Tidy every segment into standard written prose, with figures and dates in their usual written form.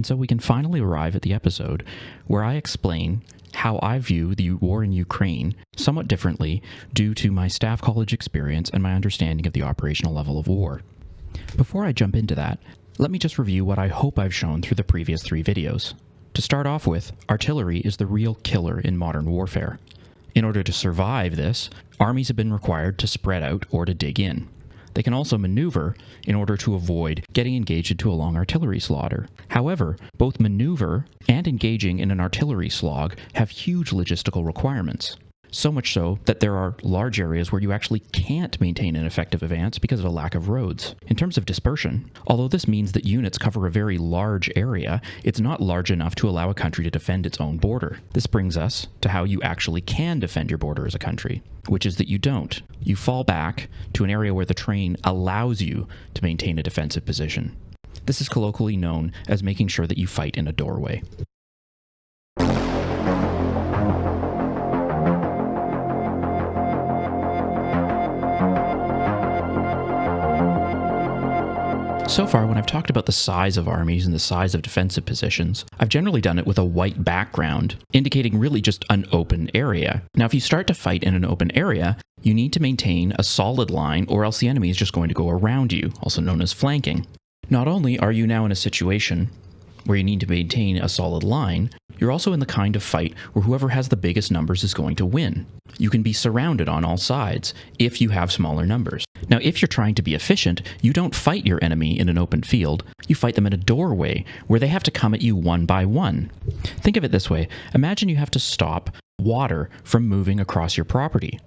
And so we can finally arrive at the episode where I explain how I view the war in Ukraine somewhat differently due to my staff college experience and my understanding of the operational level of war. Before I jump into that, let me just review what I hope I've shown through the previous 3 videos. To start off with, artillery is the real killer in modern warfare. In order to survive this, armies have been required to spread out or to dig in. They can also maneuver in order to avoid getting engaged into a long artillery slaughter. However, both maneuver and engaging in an artillery slog have huge logistical requirements. So much so that there are large areas where you actually can't maintain an effective advance because of a lack of roads. In terms of dispersion, although this means that units cover a very large area, it's not large enough to allow a country to defend its own border. This brings us to how you actually can defend your border as a country, which is that you don't. You fall back to an area where the terrain allows you to maintain a defensive position. This is colloquially known as making sure that you fight in a doorway. So far, when I've talked about the size of armies and the size of defensive positions, I've generally done it with a white background, indicating really just an open area. Now, if you start to fight in an open area, you need to maintain a solid line, or else the enemy is just going to go around you, also known as flanking. Not only are you now in a situation where you need to maintain a solid line, you're also in the kind of fight where whoever has the biggest numbers is going to win. You can be surrounded on all sides if you have smaller numbers. Now, if you're trying to be efficient, you don't fight your enemy in an open field, you fight them in a doorway where they have to come at you one by one. Think of it this way. Imagine you have to stop water from moving across your property.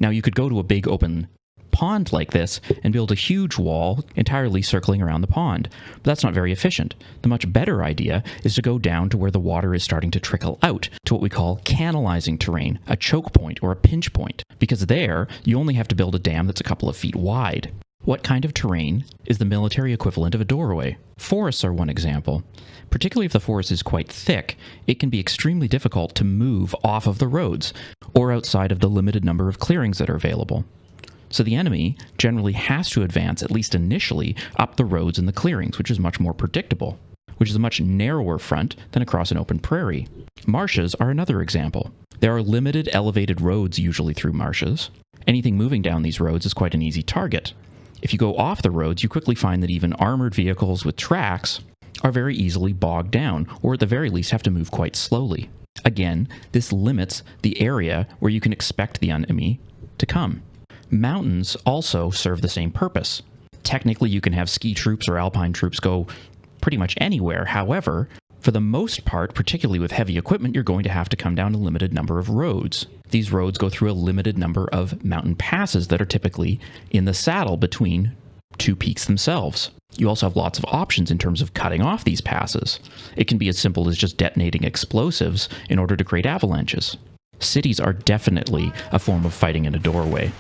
Now, you could go to a big open pond like this and build a huge wall entirely circling around the pond. But that's not very efficient. The much better idea is to go down to where the water is starting to trickle out to what we call canalizing terrain, a choke point or a pinch point, because there you only have to build a dam that's a couple of feet wide. What kind of terrain is the military equivalent of a doorway? Forests are one example. Particularly if the forest is quite thick, it can be extremely difficult to move off of the roads or outside of the limited number of clearings that are available. So the enemy generally has to advance, at least initially, up the roads and the clearings, which is much more predictable, which is a much narrower front than across an open prairie. Marshes are another example. There are limited elevated roads usually through marshes. Anything moving down these roads is quite an easy target. If you go off the roads, you quickly find that even armored vehicles with tracks are very easily bogged down, or at the very least have to move quite slowly. Again, this limits the area where you can expect the enemy to come. Mountains also serve the same purpose. Technically, you can have ski troops or alpine troops go pretty much anywhere. However, for the most part, particularly with heavy equipment, you're going to have to come down a limited number of roads. These roads go through a limited number of mountain passes that are typically in the saddle between 2 peaks themselves. You also have lots of options in terms of cutting off these passes. It can be as simple as just detonating explosives in order to create avalanches. Cities are definitely a form of fighting in a doorway.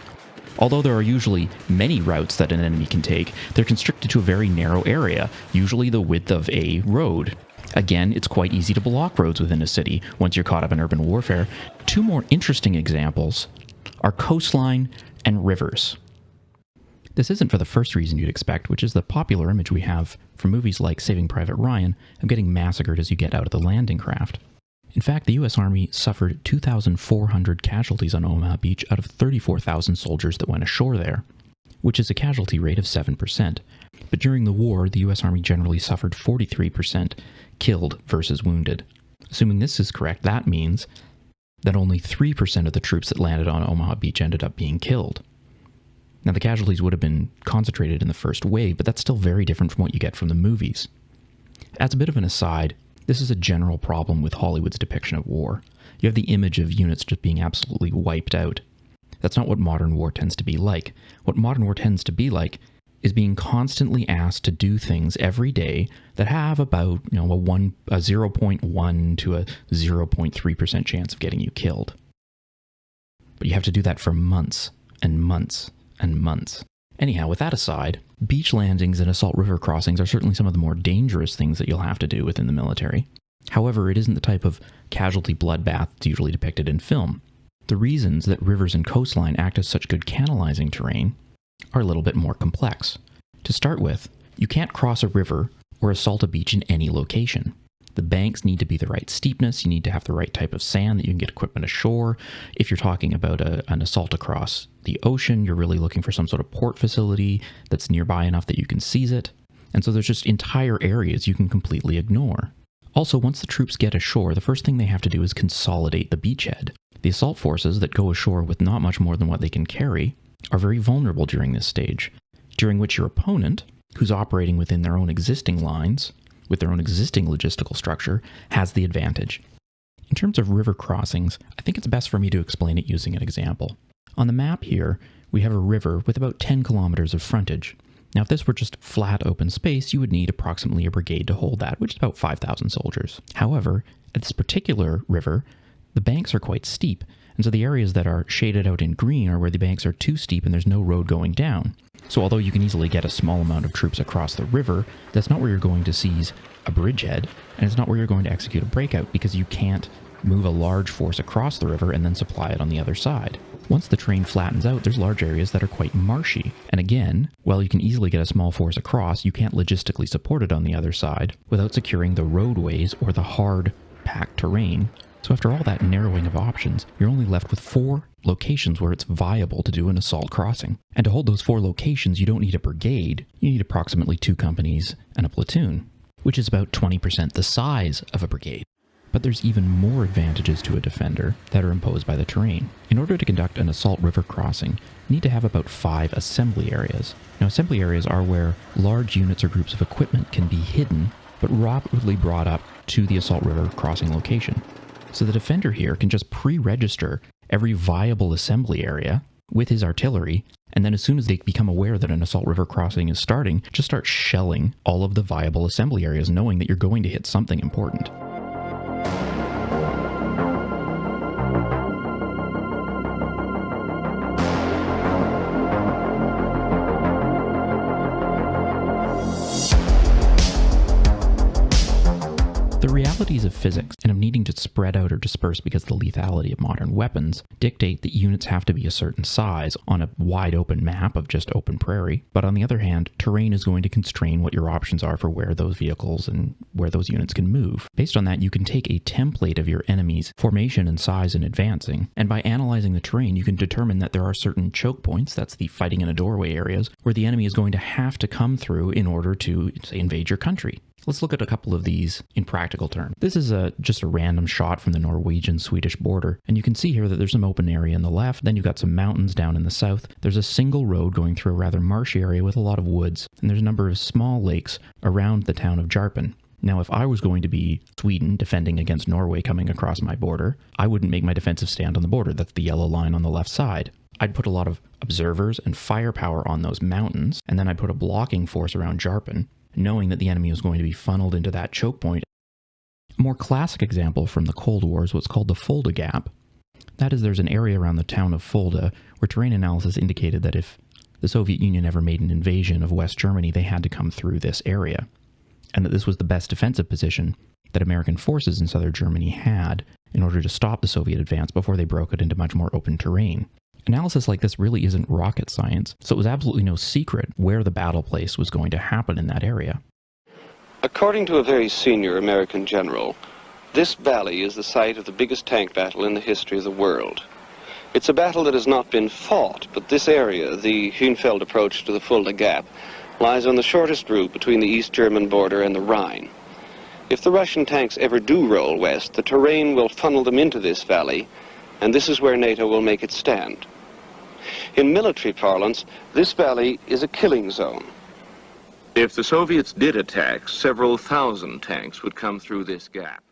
Although there are usually many routes that an enemy can take, they're constricted to a very narrow area, usually the width of a road. Again, it's quite easy to block roads within a city once you're caught up in urban warfare. 2 more interesting examples are coastline and rivers. This isn't for the first reason you'd expect, which is the popular image we have from movies like Saving Private Ryan of getting massacred as you get out of the landing craft. In fact, the U.S. Army suffered 2,400 casualties on Omaha Beach out of 34,000 soldiers that went ashore there, which is a casualty rate of 7%. But during the war, the U.S. Army generally suffered 43% killed versus wounded. Assuming this is correct, that means that only 3% of the troops that landed on Omaha Beach ended up being killed. Now, the casualties would have been concentrated in the first wave, but that's still very different from what you get from the movies. As a bit of an aside, this is a general problem with Hollywood's depiction of war. You have the image of units just being absolutely wiped out. That's not what modern war tends to be like. What modern war tends to be like is being constantly asked to do things every day that have about, a 0.1 to a 0.3% chance of getting you killed. But you have to do that for months and months and months. Anyhow, with that aside, beach landings and assault river crossings are certainly some of the more dangerous things that you'll have to do within the military. However, it isn't the type of casualty bloodbath that's usually depicted in film. The reasons that rivers and coastline act as such good canalizing terrain are a little bit more complex. To start with, you can't cross a river or assault a beach in any location. The banks need to be the right steepness. You need to have the right type of sand that you can get equipment ashore. If you're talking about an assault across the ocean, you're really looking for some sort of port facility that's nearby enough that you can seize it. And so there's just entire areas you can completely ignore. Also, once the troops get ashore, the first thing they have to do is consolidate the beachhead. The assault forces that go ashore with not much more than what they can carry are very vulnerable during this stage, during which your opponent, who's operating within their own existing lines, with their own existing logistical structure, has the advantage. In terms of river crossings, I think it's best for me to explain it using an example. On the map here, we have a river with about 10 kilometers of frontage. Now, if this were just flat open space, you would need approximately a brigade to hold that, which is about 5,000 soldiers. However, at this particular river, the banks are quite steep, and so the areas that are shaded out in green are where the banks are too steep and there's no road going down. So although you can easily get a small amount of troops across the river, that's not where you're going to seize a bridgehead, and it's not where you're going to execute a breakout, because you can't move a large force across the river and then supply it on the other side. Once the terrain flattens out, there's large areas that are quite marshy. And again, while you can easily get a small force across, you can't logistically support it on the other side without securing the roadways or the hard, packed terrain. So after all that narrowing of options, you're only left with 4 locations where it's viable to do an assault crossing. And to hold those 4 locations, you don't need a brigade. You need approximately 2 companies and a platoon, which is about 20% the size of a brigade. But there's even more advantages to a defender that are imposed by the terrain. In order to conduct an assault river crossing, you need to have about 5 assembly areas. Now, assembly areas are where large units or groups of equipment can be hidden, but rapidly brought up to the assault river crossing location. So the defender here can just pre-register every viable assembly area with his artillery, and then as soon as they become aware that an assault river crossing is starting, just start shelling all of the viable assembly areas, knowing that you're going to hit something important. The realities of physics and of needing to spread out or disperse because of the lethality of modern weapons dictate that units have to be a certain size on a wide open map of just open prairie. But on the other hand, terrain is going to constrain what your options are for where those vehicles and where those units can move. Based on that, you can take a template of your enemy's formation and size in advancing, and by analyzing the terrain, you can determine that there are certain choke points, that's the fighting in a doorway areas, where the enemy is going to have to come through in order to, say, invade your country. Let's look at a couple of these in practical terms. This is just a random shot from the Norwegian-Swedish border, and you can see here that there's some open area in the left, then you've got some mountains down in the south. There's a single road going through a rather marshy area with a lot of woods, and there's a number of small lakes around the town of Jarpen. Now, if I was going to be Sweden defending against Norway coming across my border, I wouldn't make my defensive stand on the border. That's the yellow line on the left side. I'd put a lot of observers and firepower on those mountains, and then I'd put a blocking force around Jarpen, knowing that the enemy was going to be funneled into that choke point. A more classic example from the Cold War is what's called the Fulda Gap. That is, there's an area around the town of Fulda where terrain analysis indicated that if the Soviet Union ever made an invasion of West Germany, they had to come through this area, and that this was the best defensive position that American forces in southern Germany had in order to stop the Soviet advance before they broke it into much more open terrain. Analysis like this really isn't rocket science, so it was absolutely no secret where the battle place was going to happen in that area. According to a very senior American general, this valley is the site of the biggest tank battle in the history of the world. It's a battle that has not been fought, but this area, the Hünfeld approach to the Fulda Gap, lies on the shortest route between the East German border and the Rhine. If the Russian tanks ever do roll west, the terrain will funnel them into this valley, and this is where NATO will make its stand. In military parlance, this valley is a killing zone. If the Soviets did attack, several thousand tanks would come through this gap.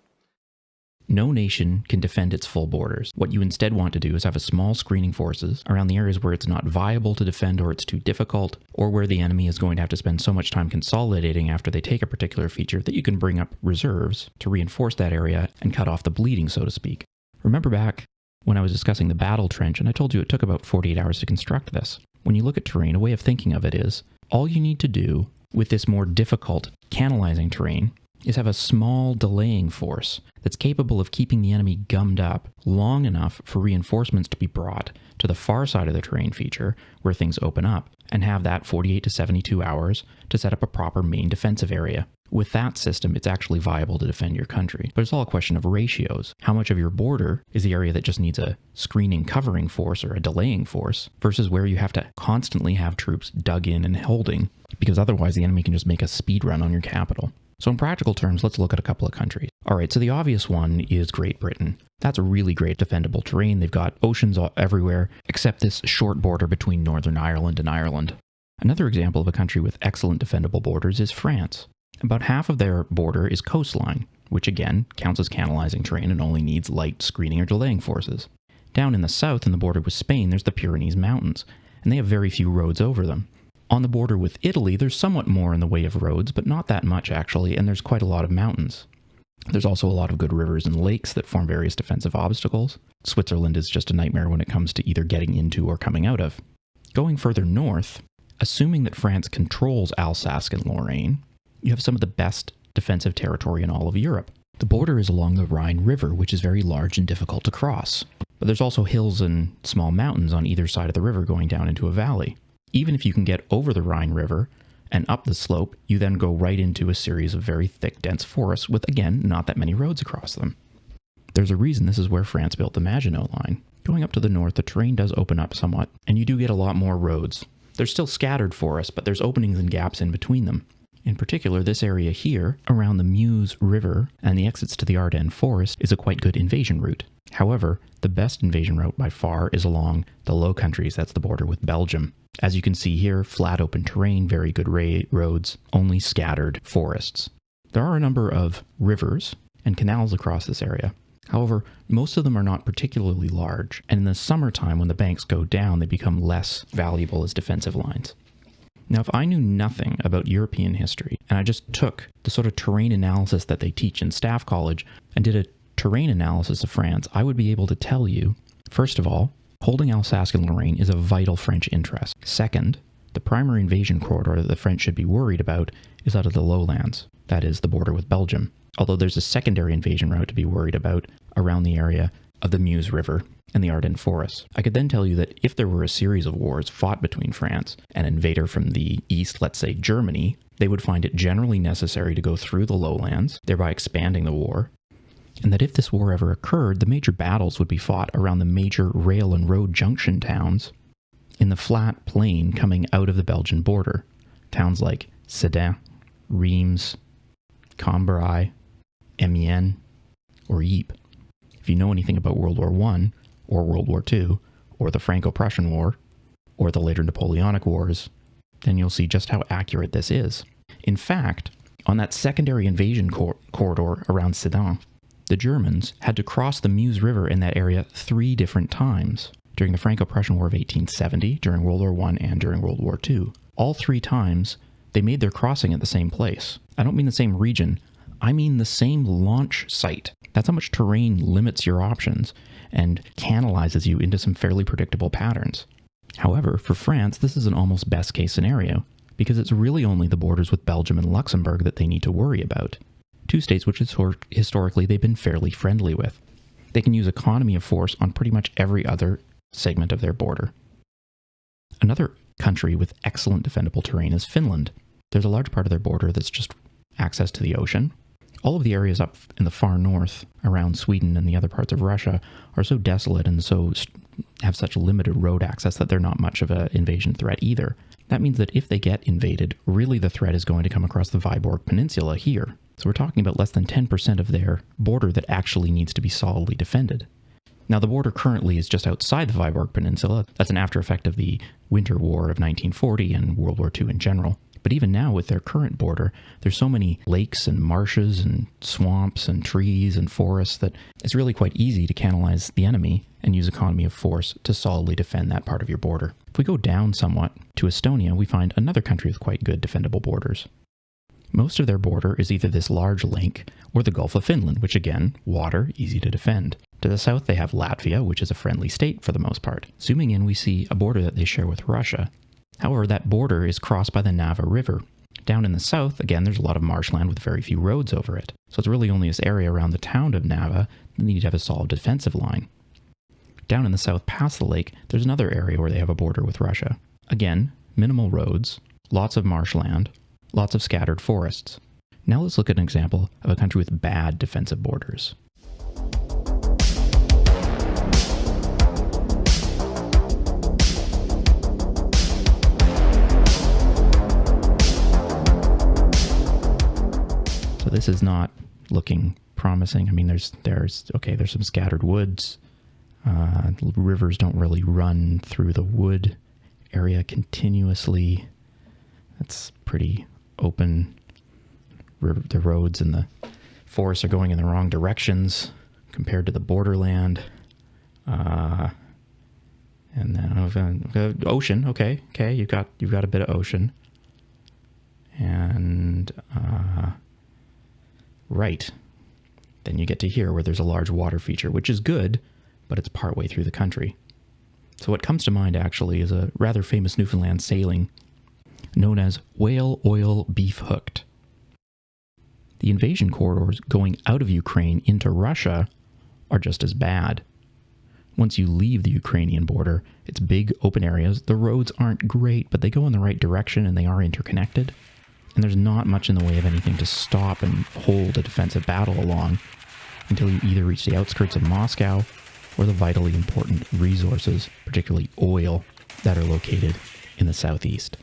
No nation can defend its full borders. What you instead want to do is have a small screening forces around the areas where it's not viable to defend, or it's too difficult, or where the enemy is going to have to spend so much time consolidating after they take a particular feature that you can bring up reserves to reinforce that area and cut off the bleeding, so to speak. Remember back when I was discussing the battle trench, and I told you it took about 48 hours to construct this. When you look at terrain, a way of thinking of it is, all you need to do with this more difficult canalizing terrain is have a small delaying force that's capable of keeping the enemy gummed up long enough for reinforcements to be brought to the far side of the terrain feature where things open up, and have that 48 to 72 hours to set up a proper main defensive area. With that system, it's actually viable to defend your country. But it's all a question of ratios. How much of your border is the area that just needs a screening covering force or a delaying force versus where you have to constantly have troops dug in and holding, because otherwise the enemy can just make a speed run on your capital. So in practical terms, let's look at a couple of countries. All right, so the obvious one is Great Britain. That's a really great defendable terrain. They've got oceans everywhere, except this short border between Northern Ireland and Ireland. Another example of a country with excellent defendable borders is France. About half of their border is coastline, which again counts as canalizing terrain and only needs light screening or delaying forces. Down in the south, in the border with Spain, there's the Pyrenees Mountains, and they have very few roads over them. On the border with Italy, there's somewhat more in the way of roads, but not that much actually, and there's quite a lot of mountains. There's also a lot of good rivers and lakes that form various defensive obstacles. Switzerland is just a nightmare when it comes to either getting into or coming out of. Going further north, assuming that France controls Alsace and Lorraine, you have some of the best defensive territory in all of Europe. The border is along the Rhine River, which is very large and difficult to cross. But there's also hills and small mountains on either side of the river going down into a valley. Even if you can get over the Rhine River and up the slope, you then go right into a series of very thick, dense forests with, again, not that many roads across them. There's a reason this is where France built the Maginot Line. Going up to the north, the terrain does open up somewhat, and you do get a lot more roads. They're still scattered forests, but there's openings and gaps in between them. In particular, this area here, around the Meuse River and the exits to the Ardennes Forest, is a quite good invasion route. However, the best invasion route by far is along the Low Countries, that's the border with Belgium. As you can see here, flat open terrain, very good roads, only scattered forests. There are a number of rivers and canals across this area. However, most of them are not particularly large, and in the summertime when the banks go down, they become less valuable as defensive lines. Now, if I knew nothing about European history, and I just took the sort of terrain analysis that they teach in staff college and did a terrain analysis of France, I would be able to tell you, first of all, holding Alsace and Lorraine is a vital French interest. Second, the primary invasion corridor that the French should be worried about is out of the lowlands, that is, the border with Belgium, although there's a secondary invasion route to be worried about around the area of the Meuse River and the Ardennes Forests. I could then tell you that if there were a series of wars fought between France and an invader from the east, let's say Germany, they would find it generally necessary to go through the lowlands, thereby expanding the war, and that if this war ever occurred, the major battles would be fought around the major rail and road junction towns in the flat plain coming out of the Belgian border. Towns like Sedan, Reims, Cambrai, Amiens, or Ypres. If you know anything about World War I, or World War II, or the Franco-Prussian War, or the later Napoleonic Wars, then you'll see just how accurate this is. In fact, on that secondary invasion corridor around Sedan, the Germans had to cross the Meuse River in that area 3 different times during the Franco-Prussian War of 1870, during World War I, and during World War II. All 3 times, they made their crossing at the same place. I don't mean the same region, I mean the same launch site. That's how much terrain limits your options and canalizes you into some fairly predictable patterns. However, for France, this is an almost best case scenario, because it's really only the borders with Belgium and Luxembourg that they need to worry about. 2 states which historically they've been fairly friendly with. They can use economy of force on pretty much every other segment of their border. Another country with excellent defendable terrain is Finland. There's a large part of their border that's just access to the ocean. All of the areas up in the far north, around Sweden and the other parts of Russia, are so desolate and so have such limited road access that they're not much of an invasion threat either. That means that if they get invaded, really the threat is going to come across the Viborg Peninsula here. So we're talking about less than 10% of their border that actually needs to be solidly defended. Now, the border currently is just outside the Viborg Peninsula. That's an after effect of the Winter War of 1940 and World War II in general. But even now, with their current border, there's so many lakes and marshes and swamps and trees and forests that it's really quite easy to canalize the enemy and use economy of force to solidly defend that part of your border. If we go down somewhat to Estonia, we find another country with quite good defendable borders. Most of their border is either this large lake or the Gulf of Finland, which again, water, easy to defend. To the south, they have Latvia, which is a friendly state for the most part. Zooming in, we see a border that they share with Russia. However, that border is crossed by the Nava River, Down in the south, again, there's a lot of marshland with very few roads over it. So it's really only this area around the town of Nava that need to have a solid defensive line. Down in the south past the lake, there's another area where they have a border with Russia. Again, minimal roads, lots of marshland, lots of scattered forests. Now let's look at an example of a country with bad defensive borders. So this is not looking promising. I mean, there's some scattered woods. Rivers don't really run through the wood area continuously. That's pretty open. The roads and the forests are going in the wrong directions compared to the borderland. And then ocean. Okay, you've got a bit of ocean. And right. Then you get to here where there's a large water feature, which is good, but it's partway through the country. So what comes to mind actually is a rather famous Newfoundland sailing known as whale oil beef hooked. The invasion corridors going out of Ukraine into Russia are just as bad. Once you leave the Ukrainian border, it's big open areas. The roads aren't great, but they go in the right direction and they are interconnected. And there's not much in the way of anything to stop and hold a defensive battle along until you either reach the outskirts of Moscow or the vitally important resources, particularly oil, that are located in the southeast.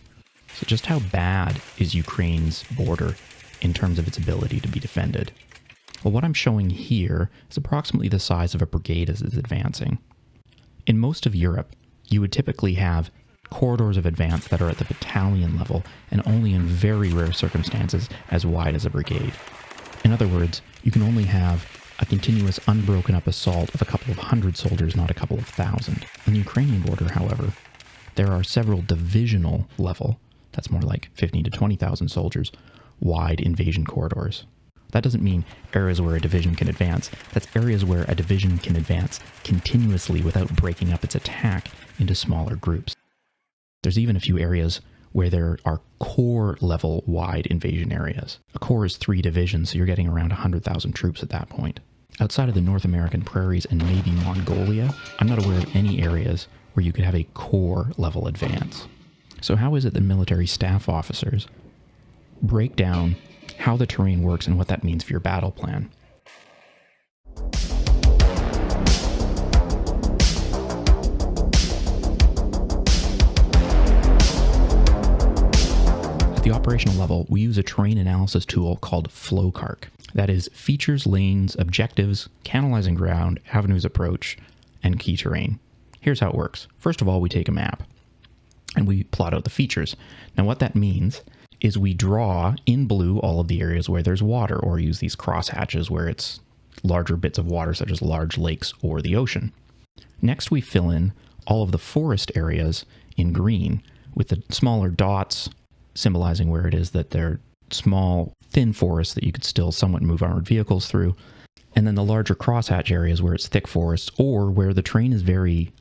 So just how bad is Ukraine's border in terms of its ability to be defended? Well, what I'm showing here is approximately the size of a brigade as it's advancing. In most of Europe, you would typically have corridors of advance that are at the battalion level and only in very rare circumstances as wide as a brigade. In other words, you can only have a continuous unbroken up assault of a couple of hundred soldiers, not a couple of thousand. On the Ukrainian border, however, there are several divisional level, that's more like 15 to 20,000 soldiers, wide invasion corridors. That doesn't mean areas where a division can advance. That's areas where a division can advance continuously without breaking up its attack into smaller groups. There's even a few areas where there are corps level wide invasion areas. A corps is 3 divisions, so you're getting around 100,000 troops at that point. Outside of the North American prairies and maybe Mongolia, I'm not aware of any areas where you could have a corps level advance. So how is it that military staff officers break down how the terrain works and what that means for your battle plan? At the operational level, we use a terrain analysis tool called FLOCARK. That is features, lanes, objectives, canalizing ground, avenues approach, and key terrain. Here's how it works. First of all, we take a map and we plot out the features. Now what that means is we draw in blue all of the areas where there's water, or use these crosshatches where it's larger bits of water such as large lakes or the ocean. Next we fill in all of the forest areas in green with the smaller dots symbolizing where it is that they're small, thin forests that you could still somewhat move armored vehicles through. And then the larger crosshatch areas where it's thick forests or where the terrain is very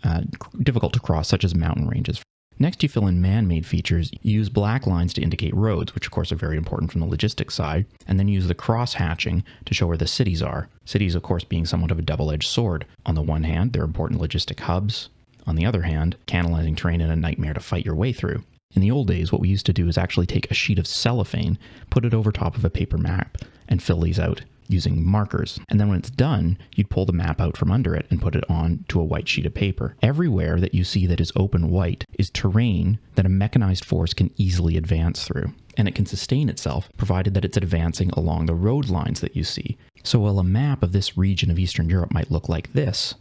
difficult to cross, such as mountain ranges. Next, you fill in man-made features. You use black lines to indicate roads, which of course are very important from the logistics side, and then use the cross-hatching to show where the cities are. Cities, of course, being somewhat of a double-edged sword. On the one hand, they're important logistic hubs. On the other hand, canalizing terrain and a nightmare to fight your way through. In the old days, what we used to do is actually take a sheet of cellophane, put it over top of a paper map, and fill these out using markers. And then when it's done, you'd pull the map out from under it and put it on to a white sheet of paper. Everywhere that you see that is open white is terrain that a mechanized force can easily advance through. And it can sustain itself, provided that it's advancing along the road lines that you see. So while a map of this region of Eastern Europe might look like this,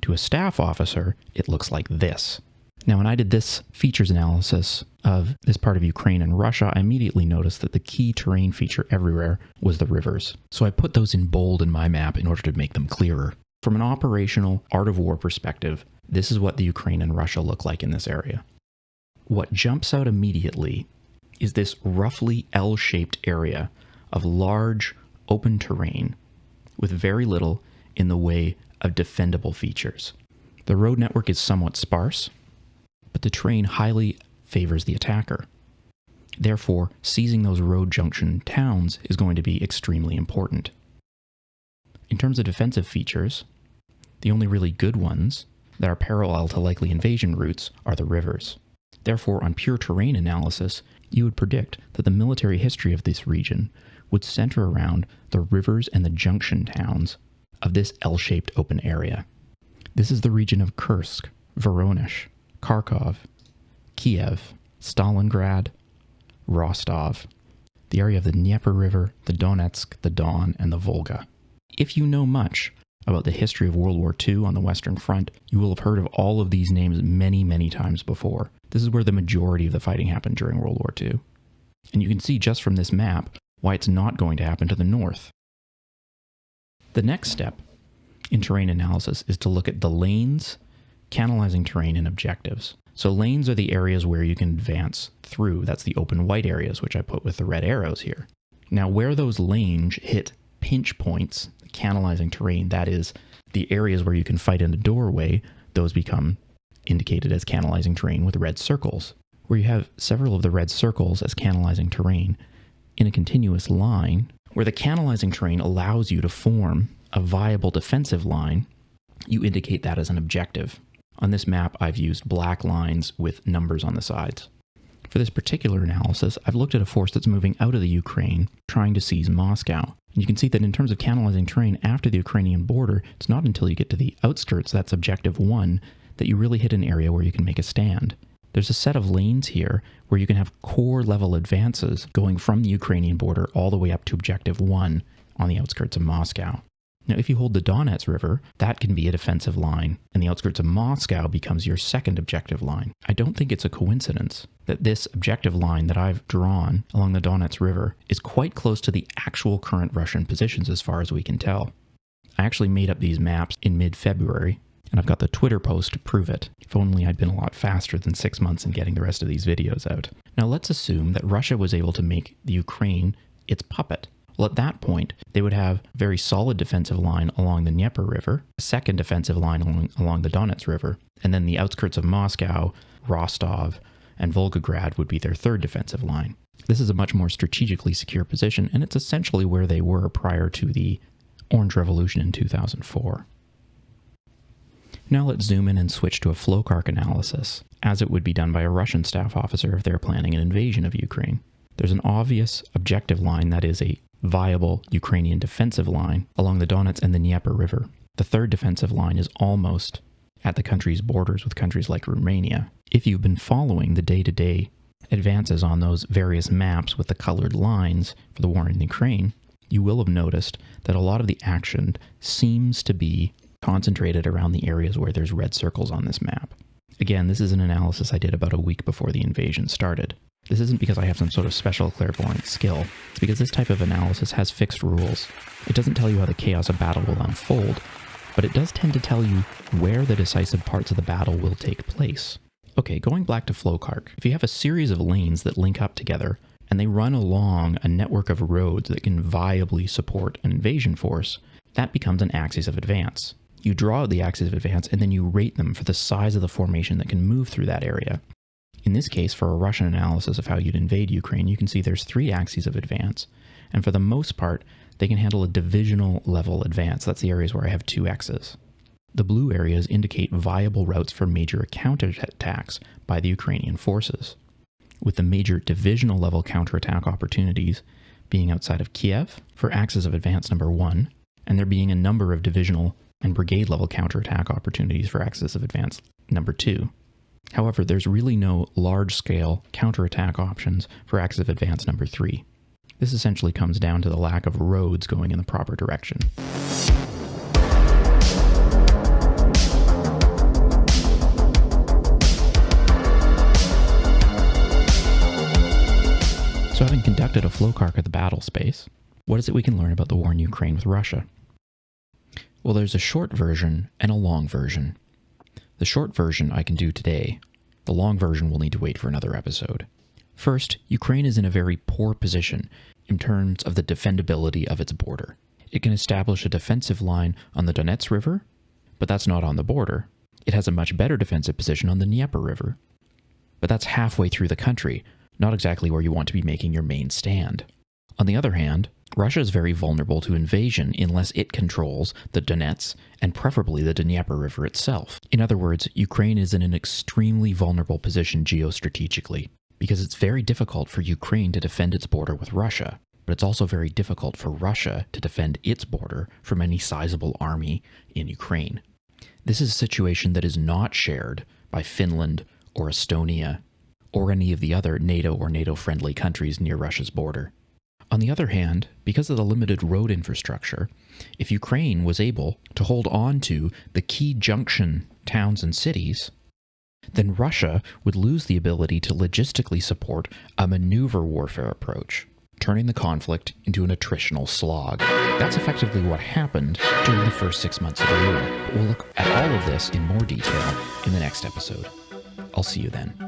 to a staff officer, it looks like this. Now, when I did this features analysis of this part of Ukraine and Russia, I immediately noticed that the key terrain feature everywhere was the rivers. So I put those in bold in my map in order to make them clearer. From an operational art of war perspective, this is what the Ukraine and Russia look like in this area. What jumps out immediately is this roughly L-shaped area of large open terrain with very little in the way of defendable features. The road network is somewhat sparse, but the terrain highly favors the attacker. Therefore, seizing those road junction towns is going to be extremely important. In terms of defensive features, the only really good ones that are parallel to likely invasion routes are the rivers. Therefore, on pure terrain analysis, you would predict that the military history of this region would center around the rivers and the junction towns of this L-shaped open area. This is the region of Kursk, Voronezh, Kharkov, Kiev, Stalingrad, Rostov, the area of the Dnieper River, the Donetsk, the Don, and the Volga. If you know much about the history of World War II on the Western Front, you will have heard of all of these names many, many times before. This is where the majority of the fighting happened during World War II. And you can see just from this map why it's not going to happen to the north. The next step in terrain analysis is to look at the lanes, canalizing terrain, and objectives. So lanes are the areas where you can advance through. That's the open white areas, which I put with the red arrows here. Now, where those lanes hit pinch points, canalizing terrain, that is the areas where you can fight in a doorway, those become indicated as canalizing terrain with red circles. Where you have several of the red circles as canalizing terrain in a continuous line, where the canalizing terrain allows you to form a viable defensive line, you indicate that as an objective. On this map, I've used black lines with numbers on the sides. For this particular analysis, I've looked at a force that's moving out of the Ukraine, trying to seize Moscow. And you can see that in terms of canalizing terrain after the Ukrainian border, it's not until you get to the outskirts, that's objective 1, that you really hit an area where you can make a stand. There's a set of lanes here where you can have core level advances going from the Ukrainian border all the way up to objective 1 on the outskirts of Moscow. Now, if you hold the Donets River, that can be a defensive line, and the outskirts of Moscow becomes your second objective line. I don't think it's a coincidence that this objective line that I've drawn along the Donets River is quite close to the actual current Russian positions as far as we can tell. I actually made up these maps in mid-February, and I've got the Twitter post to prove it. If only I'd been a lot faster than 6 months in getting the rest of these videos out. Now let's assume that Russia was able to make the Ukraine its puppet. Well, at that point, they would have a very solid defensive line along the Dnieper River, a second defensive line along the Donets River, and then the outskirts of Moscow, Rostov, and Volgograd would be their third defensive line. This is a much more strategically secure position, and it's essentially where they were prior to the Orange Revolution in 2004. Now let's zoom in and switch to a FLOCARK analysis, as it would be done by a Russian staff officer if they're planning an invasion of Ukraine. There's an obvious objective line that is a viable Ukrainian defensive line along the Donets and the Dnieper River. The third defensive line is almost at the country's borders with countries like Romania. If you've been following the day-to-day advances on those various maps with the colored lines for the war in Ukraine, you will have noticed that a lot of the action seems to be concentrated around the areas where there's red circles on this map. Again, this is an analysis I did about a week before the invasion started. This isn't because I have some sort of special clairvoyant skill. It's because this type of analysis has fixed rules. It doesn't tell you how the chaos of battle will unfold, but it does tend to tell you where the decisive parts of the battle will take place. Okay, going back to FLOCARK, if you have a series of lanes that link up together, and they run along a network of roads that can viably support an invasion force, that becomes an axis of advance. You draw out the axis of advance, and then you rate them for the size of the formation that can move through that area. In this case, for a Russian analysis of how you'd invade Ukraine, you can see there's 3 axes of advance, and for the most part, they can handle a divisional level advance. That's the areas where I have 2 X's. The blue areas indicate viable routes for major counterattacks by the Ukrainian forces, with the major divisional level counterattack opportunities being outside of Kiev for axis of advance number 1, and there being a number of divisional and brigade level counterattack opportunities for axis of advance number 2. However, there's really no large-scale counterattack options for axis of advance number 3. This essentially comes down to the lack of roads going in the proper direction. So having conducted a FLOCARK of the battle space, what is it we can learn about the war in Ukraine with Russia? Well, there's a short version and a long version. The short version I can do today. The long version will need to wait for another episode. First, Ukraine is in a very poor position in terms of the defendability of its border. It can establish a defensive line on the Donets River, but that's not on the border. It has a much better defensive position on the Dnieper River, but that's halfway through the country, not exactly where you want to be making your main stand. On the other hand, Russia is very vulnerable to invasion unless it controls the Donets and preferably the Dnieper River itself. In other words, Ukraine is in an extremely vulnerable position geostrategically, because it's very difficult for Ukraine to defend its border with Russia, but it's also very difficult for Russia to defend its border from any sizable army in Ukraine. This is a situation that is not shared by Finland or Estonia or any of the other NATO or NATO-friendly countries near Russia's border. On the other hand, because of the limited road infrastructure, if Ukraine was able to hold on to the key junction towns and cities, then Russia would lose the ability to logistically support a maneuver warfare approach, turning the conflict into an attritional slog. That's effectively what happened during the first 6 months of the war. We'll look at all of this in more detail in the next episode. I'll see you then.